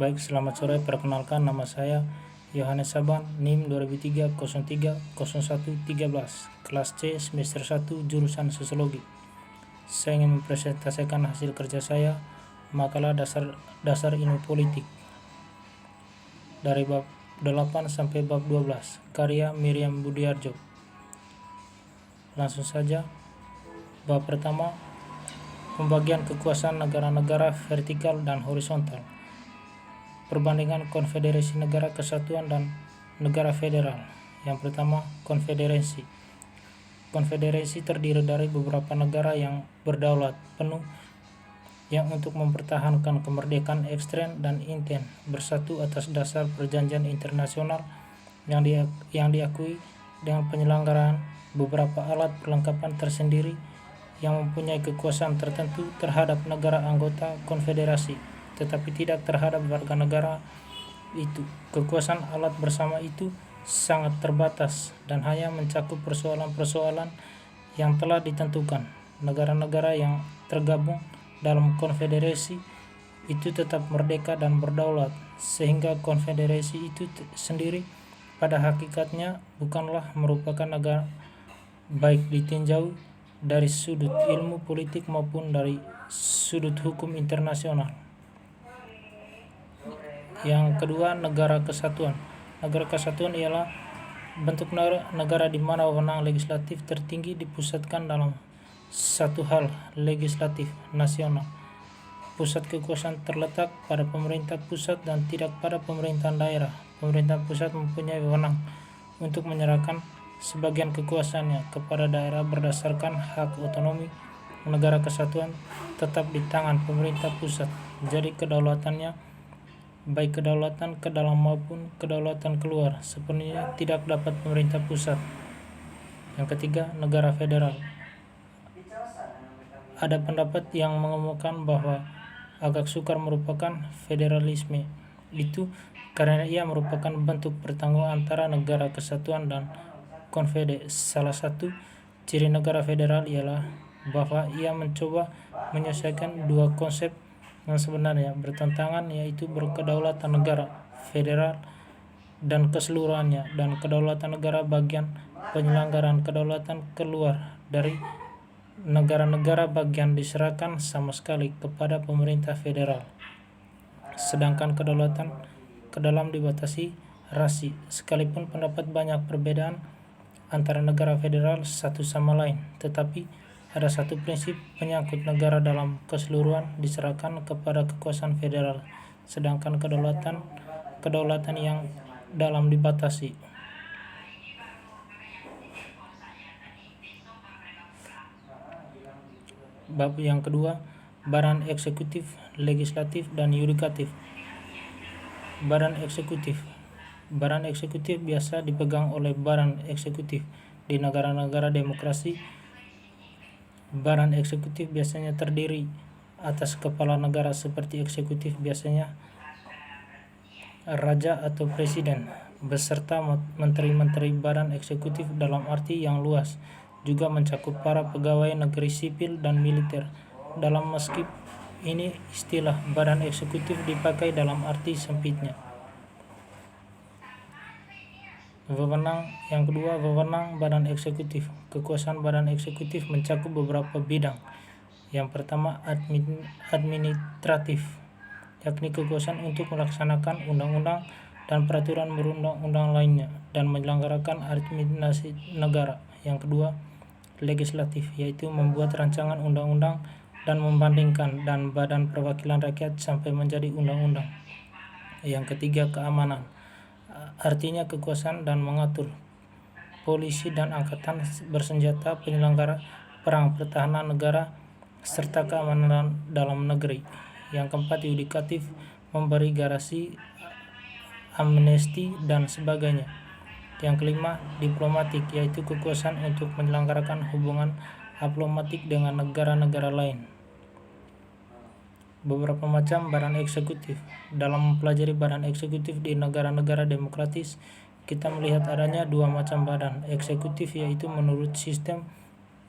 Baik, selamat sore. Perkenalkan, nama saya Yohanes Saban, NIM 2003-03-0113, kelas C, semester 1, jurusan Sosiologi. Saya ingin mempresentasikan hasil kerja saya, makalah dasar ilmu politik, dari bab 8 sampai bab 12, karya Miriam Budiarjo. Langsung saja. Bab pertama, pembagian kekuasaan negara-negara vertikal dan horizontal. Perbandingan konfederasi negara kesatuan dan negara federal. Yang pertama, konfederasi. Konfederasi terdiri dari beberapa negara yang berdaulat penuh yang untuk mempertahankan kemerdekaan ekstern dan intern bersatu atas dasar perjanjian internasional yang diakui dengan penyelenggaraan beberapa alat perlengkapan tersendiri yang mempunyai kekuasaan tertentu terhadap negara anggota konfederasi, tetapi tidak terhadap warga negara itu. Kekuasaan alat bersama itu sangat terbatas dan hanya mencakup persoalan-persoalan yang telah ditentukan. Negara-negara yang tergabung dalam konfederasi itu tetap merdeka dan berdaulat, sehingga konfederasi itu sendiri pada hakikatnya bukanlah merupakan negara, baik ditinjau dari sudut ilmu politik maupun dari sudut hukum internasional. Yang kedua, negara kesatuan. Negara kesatuan ialah bentuk negara di mana wewenang legislatif tertinggi dipusatkan dalam satu hal legislatif nasional. Pusat kekuasaan terletak pada pemerintah pusat dan tidak pada pemerintahan daerah. Pemerintah pusat mempunyai wewenang untuk menyerahkan sebagian kekuasaannya kepada daerah berdasarkan hak otonomi. Negara kesatuan tetap di tangan pemerintah pusat, jadi kedaulatannya, baik kedaulatan ke dalam maupun kedaulatan keluar, sepenuhnya tidak dapat pemerintah pusat. Yang ketiga, negara federal. Ada pendapat yang mengemukakan bahwa agak sukar merupakan federalisme itu karena ia merupakan bentuk pertanggungan antara negara kesatuan dan konfederasi. Salah satu ciri negara federal ialah bahwa ia mencoba menyelesaikan dua konsep yang sebenarnya bertentangan, yaitu berkedaulatan negara federal dan keseluruhannya, dan kedaulatan negara bagian penyelenggaraan kedaulatan keluar dari negara-negara bagian diserahkan sama sekali kepada pemerintah federal, sedangkan kedaulatan ke dalam dibatasi rasi. Sekalipun pendapat banyak perbedaan antara negara federal satu sama lain, tetapi ada satu prinsip menyangkut negara dalam keseluruhan diserahkan kepada kekuasaan federal, sedangkan kedaulatan yang dalam dibatasi. Bab yang kedua, badan eksekutif, legislatif, dan yudikatif. Badan eksekutif. Badan eksekutif biasa dipegang oleh badan eksekutif di negara-negara demokrasi. Badan eksekutif biasanya terdiri atas kepala negara seperti eksekutif, biasanya raja atau presiden, beserta menteri-menteri. Badan eksekutif dalam arti yang luas juga mencakup para pegawai negeri sipil dan militer. Dalam meski ini istilah badan eksekutif dipakai dalam arti sempitnya. Wewenang. Yang kedua, wewenang badan eksekutif. Kekuasaan badan eksekutif mencakup beberapa bidang. Yang pertama, administratif, yakni kekuasaan untuk melaksanakan undang-undang dan peraturan berundang-undang lainnya dan menyelenggarakan administrasi negara. Yang kedua, legislatif, yaitu membuat rancangan undang-undang dan membandingkan dan badan perwakilan rakyat sampai menjadi undang-undang. Yang ketiga, keamanan, artinya kekuasaan dan mengatur polisi dan angkatan bersenjata, penyelenggara perang, pertahanan negara, serta keamanan dalam negeri. Yang keempat, yudikatif, memberi garasi, amnesti, dan sebagainya. Yang kelima, diplomatik, yaitu kekuasaan untuk menyelenggarakan hubungan diplomatik dengan negara-negara lain. Beberapa macam badan eksekutif. Dalam mempelajari badan eksekutif di negara-negara demokratis, kita melihat adanya dua macam badan eksekutif, yaitu menurut sistem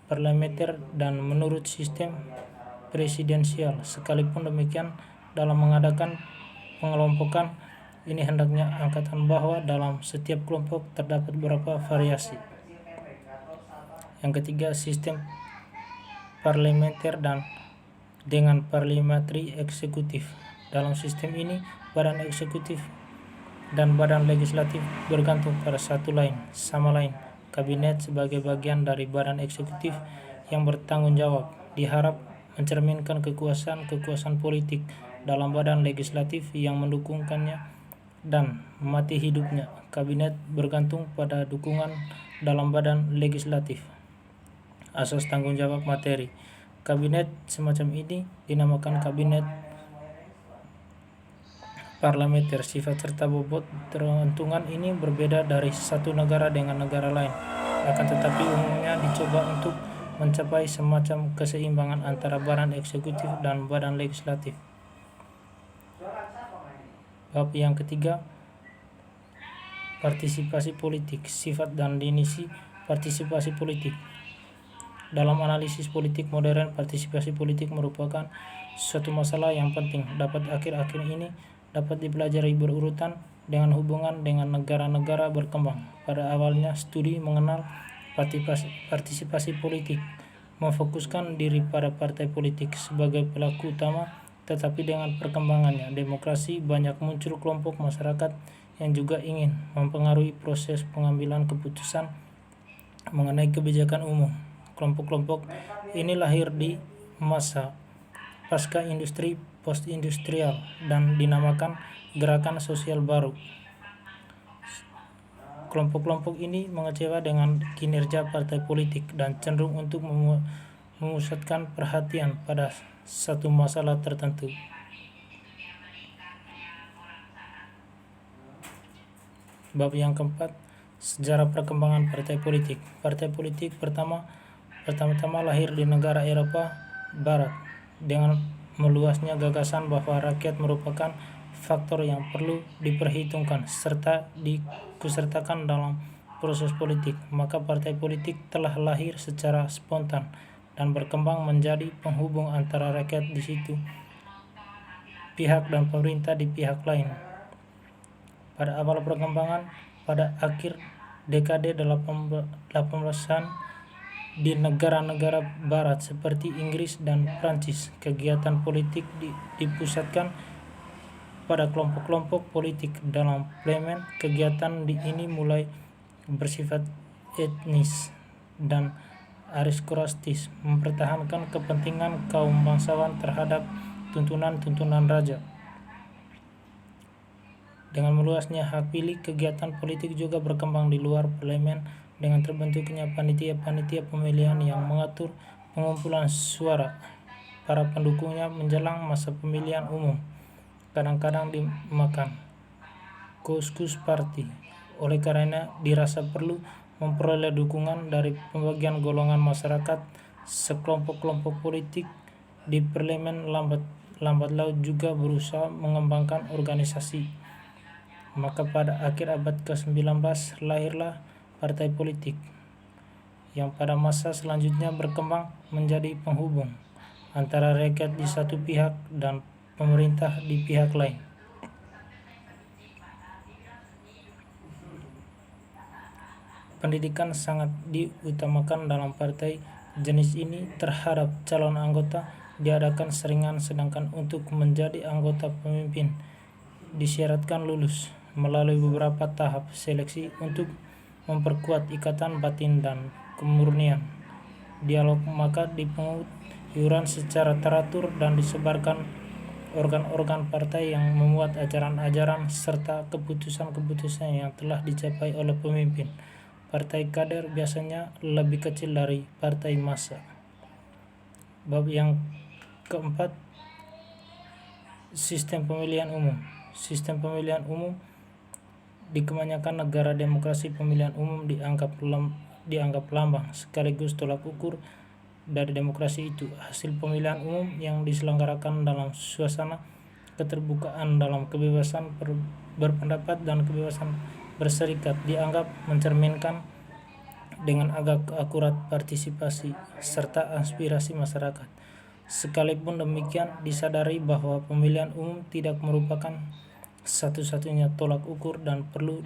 parlementer dan menurut sistem presidensial. Sekalipun demikian, dalam mengadakan pengelompokan ini hendaknya angkatan bahwa dalam setiap kelompok terdapat beberapa variasi. Yang ketiga, sistem parlementer dan dengan parliamentary eksekutif. Dalam sistem ini, badan eksekutif dan badan legislatif bergantung pada satu sama lain. Kabinet sebagai bagian dari badan eksekutif yang bertanggung jawab diharap mencerminkan kekuasaan politik dalam badan legislatif yang mendukungkannya dan mati hidupnya kabinet bergantung pada dukungan dalam badan legislatif. Asas tanggung jawab materi. Kabinet semacam ini dinamakan kabinet parlementer. Sifat serta bobot tergantungan ini berbeda dari satu negara dengan negara lain. Akan tetapi umumnya dicoba untuk mencapai semacam keseimbangan antara badan eksekutif dan badan legislatif. Bab yang ketiga, partisipasi politik. Sifat dan definisi partisipasi politik. Dalam analisis politik modern, partisipasi politik merupakan suatu masalah yang penting. Akhir-akhir ini dapat dipelajari berurutan dengan hubungan dengan negara-negara berkembang. Pada awalnya, studi mengenal partisipasi politik memfokuskan diri pada partai politik sebagai pelaku utama, tetapi dengan perkembangannya demokrasi, banyak muncul kelompok masyarakat yang juga ingin mempengaruhi proses pengambilan keputusan mengenai kebijakan umum. Kelompok-kelompok ini lahir di masa pasca industri post-industrial dan dinamakan gerakan sosial baru. Kelompok-kelompok ini mengecewa dengan kinerja partai politik dan cenderung untuk memusatkan perhatian pada satu masalah tertentu. Bab yang keempat, sejarah perkembangan partai politik. Partai politik pertama-tama lahir di negara Eropa Barat dengan meluasnya gagasan bahwa rakyat merupakan faktor yang perlu diperhitungkan serta dikusertakan dalam proses politik. Maka partai politik telah lahir secara spontan dan berkembang menjadi penghubung antara rakyat di situ pihak dan pemerintah di pihak lain. Pada awal perkembangan, pada akhir dekade 18-an di negara-negara barat seperti Inggris dan Prancis, kegiatan politik dipusatkan pada kelompok-kelompok politik dalam parlemen. Kegiatan ini mulai bersifat etnis dan aristokratis, mempertahankan kepentingan kaum bangsawan terhadap tuntunan-tuntunan raja. Dengan meluasnya hak pilih, kegiatan politik juga berkembang di luar parlemen dengan terbentuknya panitia-panitia pemilihan yang mengatur pengumpulan suara para pendukungnya menjelang masa pemilihan umum. Kadang-kadang dimakan caucus party. Oleh karena dirasa perlu memperoleh dukungan dari pembagian golongan masyarakat, sekelompok-kelompok politik di parlemen lambat laun juga berusaha mengembangkan organisasi. Maka pada akhir abad ke-19 lahirlah partai politik yang pada masa selanjutnya berkembang menjadi penghubung antara rakyat di satu pihak dan pemerintah di pihak lain. Pendidikan sangat diutamakan dalam partai jenis ini. Terhadap calon anggota diadakan seringan, sedangkan untuk menjadi anggota pemimpin disyaratkan lulus melalui beberapa tahap seleksi untuk memperkuat ikatan batin dan kemurnian dialog. Maka dipungut iuran secara teratur dan disebarkan organ-organ partai yang memuat ajaran-ajaran serta keputusan-keputusan yang telah dicapai oleh pemimpin. Partai kader biasanya lebih kecil dari partai massa. Bab yang keempat, sistem pemilihan umum. Sistem pemilihan umum di kebanyakan negara demokrasi, pemilihan umum dianggap lambang sekaligus tolak ukur dari demokrasi itu. Hasil pemilihan umum yang diselenggarakan dalam suasana keterbukaan dalam kebebasan berpendapat dan kebebasan berserikat dianggap mencerminkan dengan agak akurat partisipasi serta aspirasi masyarakat. Sekalipun demikian, disadari bahwa pemilihan umum tidak merupakan satu-satunya tolak ukur dan perlu